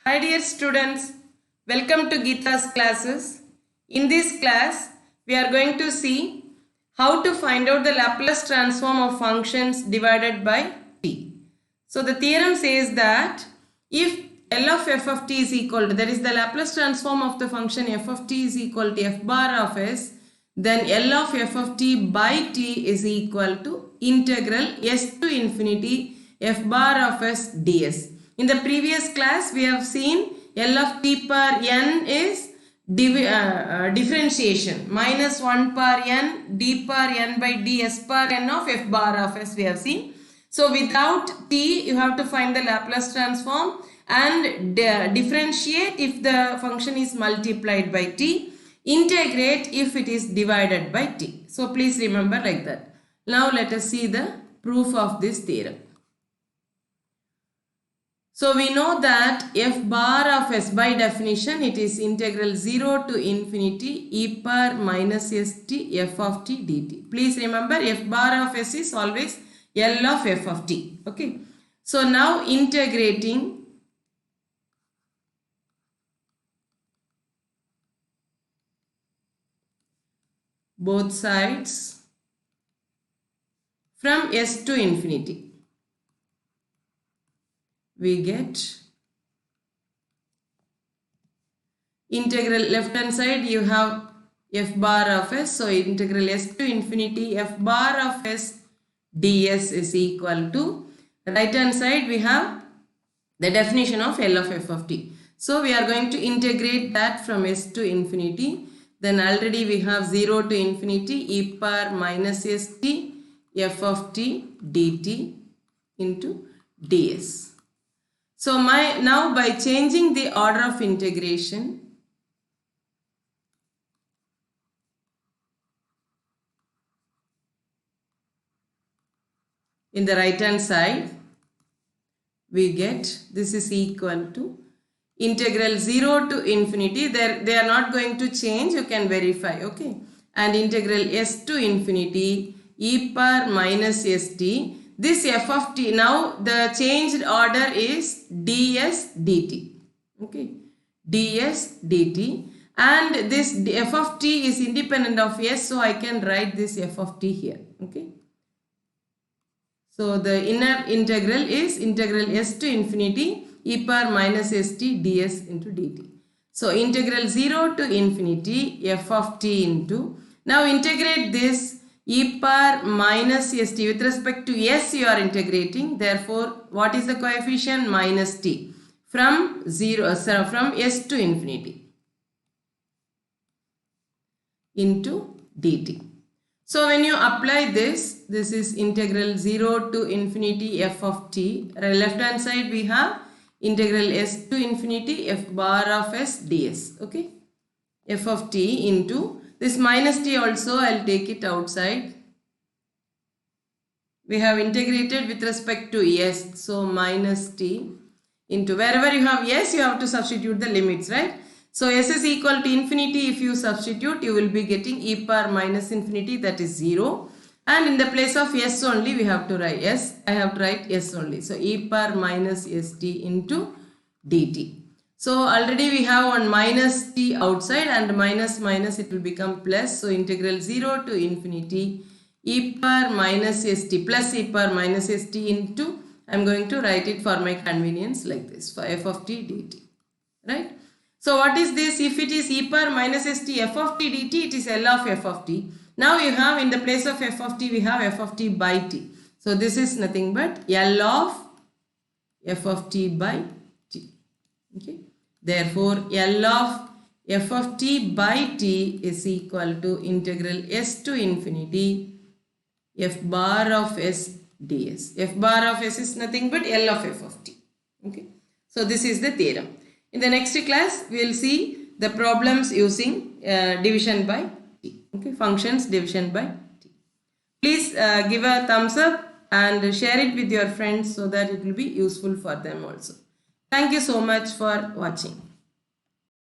Hi dear students, welcome to Geeta's classes. In this class, we are going to see how to find out the Laplace transform of functions divided by t. So the theorem says that if L of f of t is equal to, that is the Laplace transform of the function f of t is equal to f bar of s, then L of f of t by t is equal to integral s to infinity f bar of s ds. In the previous class, we have seen L of t per n is differentiation, minus 1 per n, d per n by ds per n of f bar of s we have seen. So without t, you have to find the Laplace transform and differentiate if the function is multiplied by t, integrate if it is divided by t. So please remember like that. Now let us see the proof of this theorem. So we know that f bar of s, by definition, it is integral 0 to infinity e per minus st f of t dt. Please remember, f bar of s is always L of f of t. Okay. So now integrating both sides from s to infinity, we get integral left hand side you have f bar of s, so integral s to infinity f bar of s ds is equal to, right hand side we have the definition of L of f of t. So we are going to integrate that from s to infinity. Then already we have 0 to infinity e per minus st f of t dt into ds. So now by changing the order of integration, in the right hand side, we get this is equal to integral 0 to infinity. They are not going to change, you can verify, okay. And integral s to infinity e per minus st. This f of t, now the changed order is ds dt, okay, ds dt, and this f of t is independent of s, so I can write this f of t here, okay. So the inner integral is integral s to infinity e per minus st ds into dt. So integral 0 to infinity f of t into, now integrate this e per minus st, with respect to s you are integrating, therefore what is the coefficient? Minus t, from from s to infinity into dt. So when you apply this is integral 0 to infinity f of t, left hand side we have integral s to infinity f bar of s ds, okay, f of t into this minus t also I'll take it outside. We have integrated with respect to s, so minus t into, wherever you have s you have to substitute the limits, right? So s is equal to infinity, if you substitute you will be getting e per minus infinity, that is 0, and in the place of s only we have to write s, I have to write s only, so e per minus st into dt. So already we have one minus t outside, and minus minus it will become plus, so integral 0 to infinity e per minus st plus e per minus st into, I am going to write it for my convenience like this, for f of t dt, right? So what is this? If it is e per minus st f of t dt, it is L of f of t. Now you have, in the place of f of t we have f of t by t. So this is nothing but L of f of t by t, okay. Therefore L of f of t by t is equal to integral s to infinity f bar of s ds. F bar of s is nothing but L of f of t, okay. So this is the theorem. In the next class, we will see the problems using division by t, okay, functions division by t. Please give a thumbs up and share it with your friends so that it will be useful for them also. Thank you so much for watching.